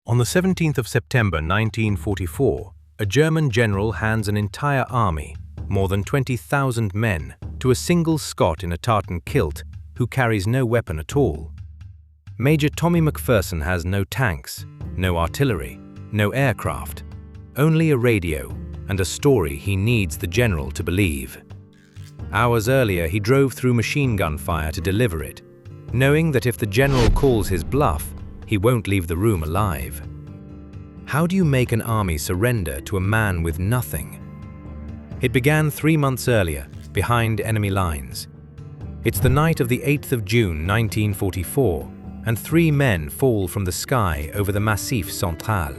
On the 17th of September 1944, a German general hands an entire army, more than 20,000 men, to a single Scot in a tartan kilt who carries no weapon at all. Major Tommy Macpherson has no tanks, no artillery, no aircraft, only a radio and a story he needs the general to believe. Hours earlier, he drove through machine gun fire to deliver it, knowing that if the general calls his bluff, he won't leave the room alive. How do you make an army surrender to a man with nothing? It began 3 months earlier, behind enemy lines. It's the night of the 8th of June 1944, and 3 men fall from the sky over the Massif Central.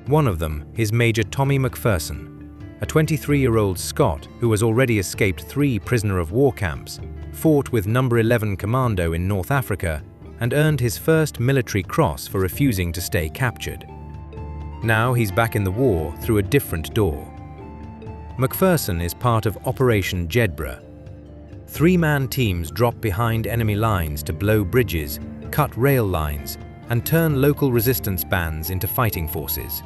One of them is Major Tommy Macpherson, a 23-year-old Scot who has already escaped 3 prisoner-of-war camps, fought with No. 11 Commando in North Africa, and earned his first military cross for refusing to stay captured. Now he's back in the war through a different door. Macpherson is part of Operation Jedburgh. 3-man teams drop behind enemy lines to blow bridges, cut rail lines, and turn local resistance bands into fighting forces.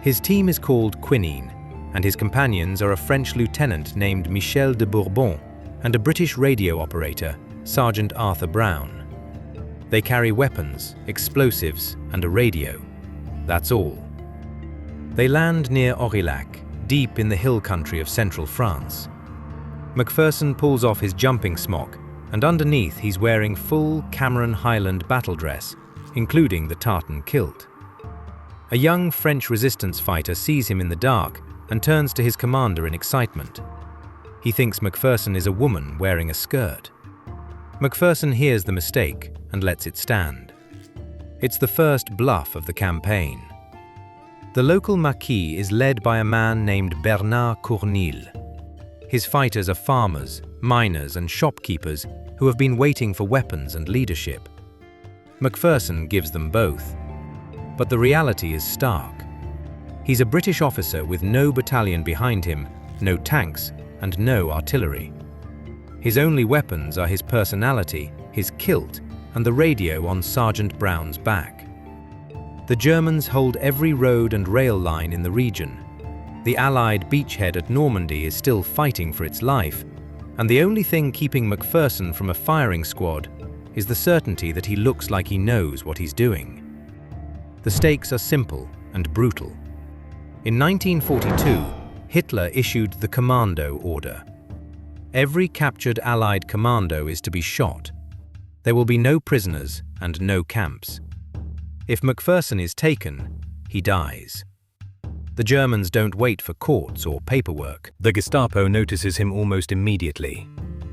His team is called Quinine, and his companions are a French lieutenant named Michel de Bourbon and a British radio operator, Sergeant Arthur Brown. They carry weapons, explosives, and a radio. That's all. They land near Aurillac, deep in the hill country of central France. Macpherson pulls off his jumping smock, and underneath he's wearing full Cameron Highland battle dress, including the tartan kilt. A young French resistance fighter sees him in the dark and turns to his commander in excitement. He thinks Macpherson is a woman wearing a skirt. Macpherson hears the mistake and lets it stand. It's the first bluff of the campaign. The local maquis is led by a man named Bernard Cournil. His fighters are farmers, miners, and shopkeepers who have been waiting for weapons and leadership. Macpherson gives them both. But the reality is stark. He's a British officer with no battalion behind him, no tanks, and no artillery. His only weapons are his personality, his kilt, and the radio on Sergeant Brown's back. The Germans hold every road and rail line in the region. The Allied beachhead at Normandy is still fighting for its life, and the only thing keeping Macpherson from a firing squad is the certainty that he looks like he knows what he's doing. The stakes are simple and brutal. In 1942, Hitler issued the Commando Order. Every captured Allied commando is to be shot. There will be no prisoners and no camps. If Macpherson is taken, he dies. The Germans don't wait for courts or paperwork. The Gestapo notices him almost immediately.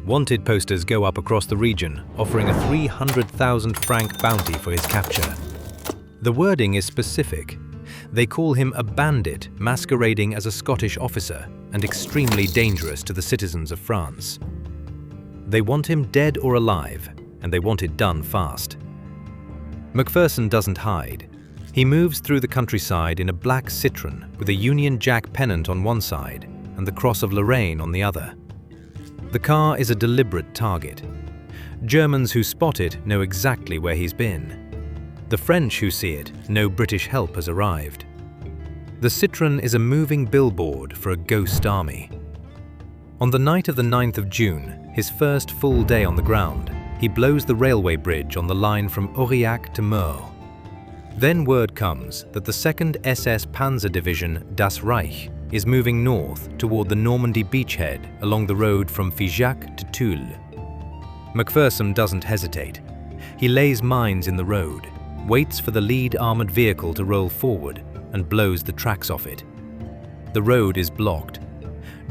Wanted posters go up across the region, offering a 300,000 franc bounty for his capture. The wording is specific. They call him a bandit masquerading as a Scottish officer and extremely dangerous to the citizens of France. They want him dead or alive, and they want it done fast. Macpherson doesn't hide. He moves through the countryside in a black Citroën with a Union Jack pennant on one side and the Cross of Lorraine on the other. The car is a deliberate target. Germans who spot it know exactly where he's been. The French who see it know British help has arrived. The Citroën is a moving billboard for a ghost army. On the night of the 9th of June, his first full day on the ground, he blows the railway bridge on the line from Aurillac to Meaux. Then word comes that the 2nd SS Panzer Division Das Reich is moving north toward the Normandy beachhead along the road from Figeac to Tulle. Macpherson doesn't hesitate. He lays mines in the road, waits for the lead armored vehicle to roll forward, and blows the tracks off it. The road is blocked.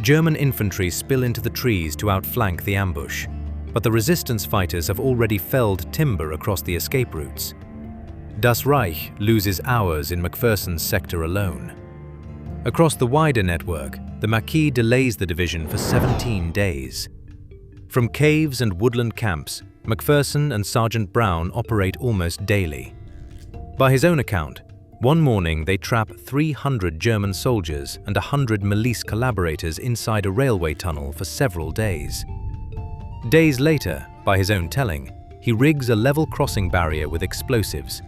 German infantry spill into the trees to outflank the ambush, but the resistance fighters have already felled timber across the escape routes. Das Reich loses hours in Macpherson's sector alone. Across the wider network, the Maquis delays the division for 17 days. From caves and woodland camps, Macpherson and Sergeant Brown operate almost daily. By his own account, one morning they trap 300 German soldiers and 100 milice collaborators inside a railway tunnel for several days. Days later, by his own telling, he rigs a level crossing barrier with explosives,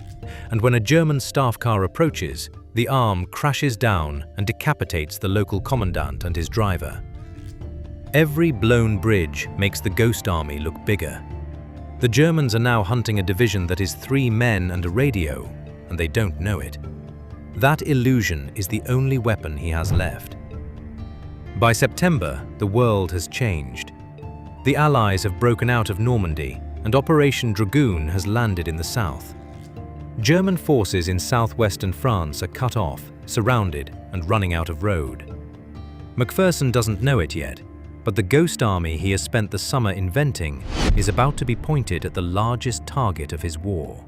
and when a German staff car approaches, the arm crashes down and decapitates the local commandant and his driver. Every blown bridge makes the Ghost Army look bigger. The Germans are now hunting a division that is 3 men and a radio, and they don't know it. That illusion is the only weapon he has left. By September, the world has changed. The Allies have broken out of Normandy, and Operation Dragoon has landed in the south. German forces in southwestern France are cut off, surrounded, and running out of road. Macpherson doesn't know it yet, but the Ghost Army he has spent the summer inventing is about to be pointed at the largest target of his war.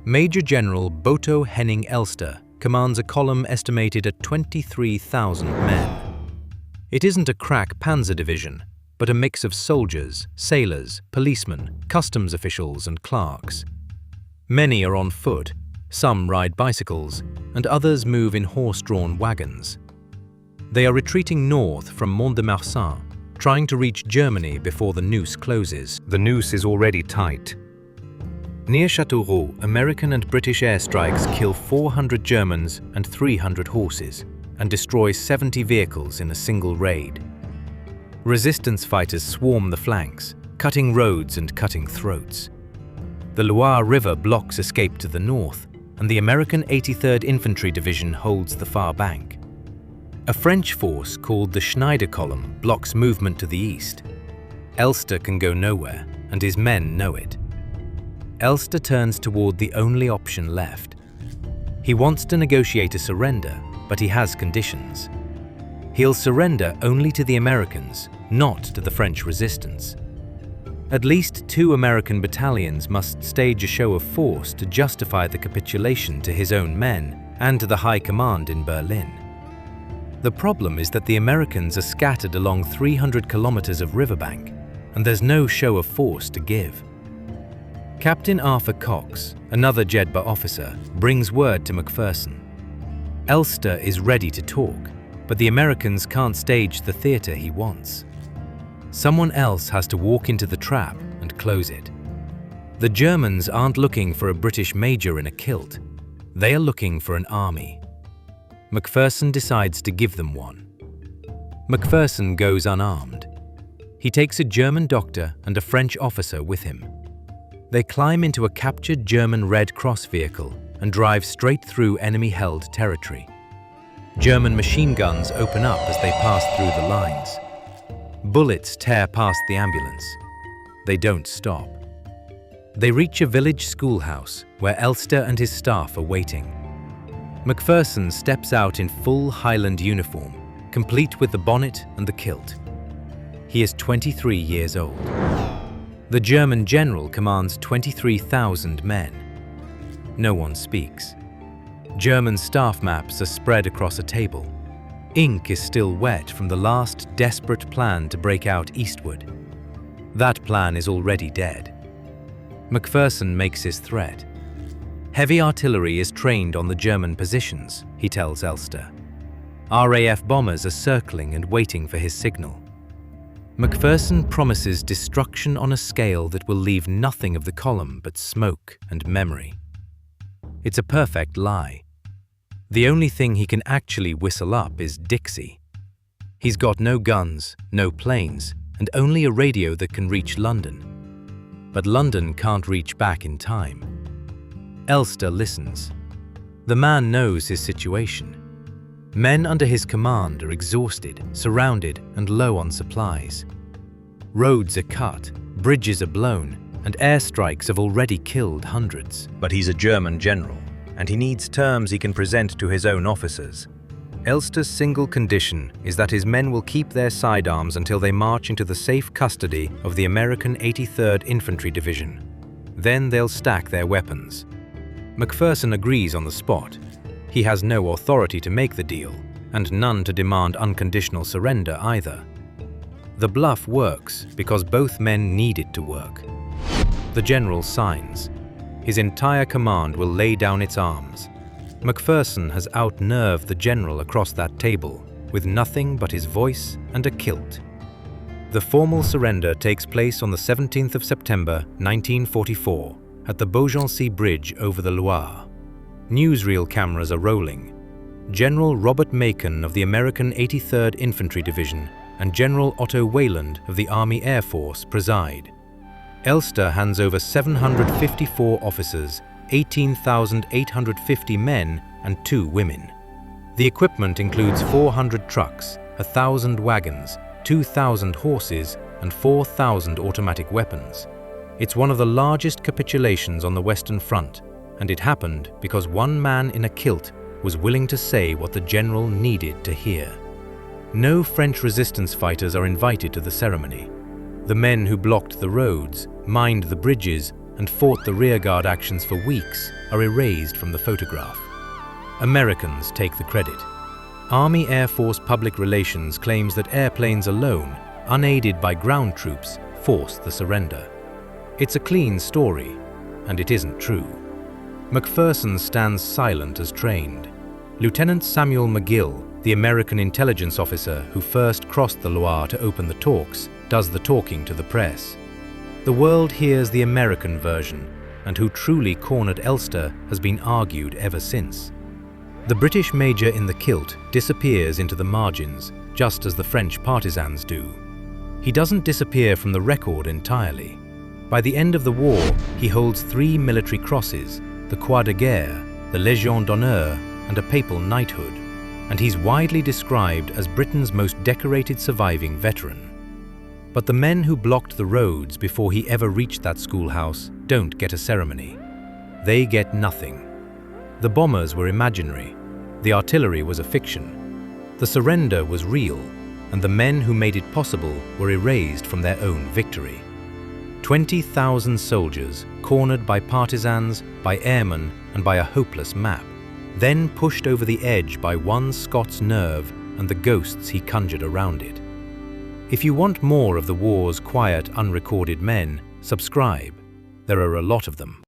Major General Botho Elster commands a column estimated at 23,000 men. It isn't a crack Panzer division, but a mix of soldiers, sailors, policemen, customs officials, and clerks. Many are on foot, some ride bicycles, and others move in horse-drawn wagons. They are retreating north from Mont-de-Marsan, trying to reach Germany before the noose closes. The noose is already tight. Near Châteauroux, American and British airstrikes kill 400 Germans and 300 horses, and destroy 70 vehicles in a single raid. Resistance fighters swarm the flanks, cutting roads and cutting throats. The Loire River blocks escape to the north, and the American 83rd Infantry Division holds the far bank. A French force called the Schneider Column blocks movement to the east. Elster can go nowhere, and his men know it. Elster turns toward the only option left. He wants to negotiate a surrender, but he has conditions. He'll surrender only to the Americans, not to the French resistance. At least 2 American battalions must stage a show of force to justify the capitulation to his own men and to the high command in Berlin. The problem is that the Americans are scattered along 300 kilometers of riverbank, and there's no show of force to give. Captain Arthur Cox, another jedburgh officer, brings word to Macpherson. Elster is ready to talk, but the Americans can't stage the theater he wants. Someone else has to walk into the trap and close it. The Germans aren't looking for a British major in a kilt. They are looking for an army. Macpherson decides to give them one. Macpherson goes unarmed. He takes a German doctor and a French officer with him. They climb into a captured German Red Cross vehicle and drive straight through enemy-held territory. German machine guns open up as they pass through the lines. Bullets tear past the ambulance. They don't stop. They reach a village schoolhouse where Elster and his staff are waiting. Macpherson steps out in full Highland uniform, complete with the bonnet and the kilt. He is 23 years old. The German general commands 23,000 men. No one speaks. German staff maps are spread across a table. Ink is still wet from the last desperate plan to break out eastward. That plan is already dead. Macpherson makes his threat. Heavy artillery is trained on the German positions, he tells Elster. RAF bombers are circling and waiting for his signal. Macpherson promises destruction on a scale that will leave nothing of the column but smoke and memory. It's a perfect lie. The only thing he can actually whistle up is Dixie. He's got no guns, no planes, and only a radio that can reach London. But London can't reach back in time. Elster listens. The man knows his situation. Men under his command are exhausted, surrounded, and low on supplies. Roads are cut, bridges are blown, and airstrikes have already killed hundreds. But he's a German general, and he needs terms he can present to his own officers. Elster's single condition is that his men will keep their sidearms until they march into the safe custody of the American 83rd Infantry Division. Then they'll stack their weapons. Macpherson agrees on the spot. He has no authority to make the deal, and none to demand unconditional surrender either. The bluff works because both men need it to work. The general signs. His entire command will lay down its arms. Macpherson has outnerved the general across that table, with nothing but his voice and a kilt. The formal surrender takes place on the 17th of September, 1944, at the Beaugency Bridge over the Loire. Newsreel cameras are rolling. General Robert Macon of the American 83rd Infantry Division and General Otto Wayland of the Army Air Force preside. Elster hands over 754 officers, 18,850 men and 2 women. The equipment includes 400 trucks, 1,000 wagons, 2,000 horses and 4,000 automatic weapons. It's one of the largest capitulations on the Western Front, and it happened because one man in a kilt was willing to say what the general needed to hear. No French resistance fighters are invited to the ceremony. The men who blocked the roads, mined the bridges, and fought the rearguard actions for weeks are erased from the photograph. Americans take the credit. Army Air Force Public Relations claims that airplanes alone, unaided by ground troops, forced the surrender. It's a clean story, and it isn't true. Macpherson stands silent as trained. Lieutenant Samuel McGill, the American intelligence officer who first crossed the Loire to open the talks, does the talking to the press. The world hears the American version, and who truly cornered Elster has been argued ever since. The British major in the kilt disappears into the margins, just as the French partisans do. He doesn't disappear from the record entirely. By the end of the war, he holds 3 military crosses, the Croix de Guerre, the Légion d'honneur, and a papal knighthood, and he's widely described as Britain's most decorated surviving veteran. But the men who blocked the roads before he ever reached that schoolhouse don't get a ceremony. They get nothing. The bombers were imaginary. The artillery was a fiction. The surrender was real, and the men who made it possible were erased from their own victory. 20,000 soldiers, cornered by partisans, by airmen, and by a hopeless map, then pushed over the edge by one Scot's nerve and the ghosts he conjured around it. If you want more of the war's quiet, unrecorded men, subscribe. There are a lot of them.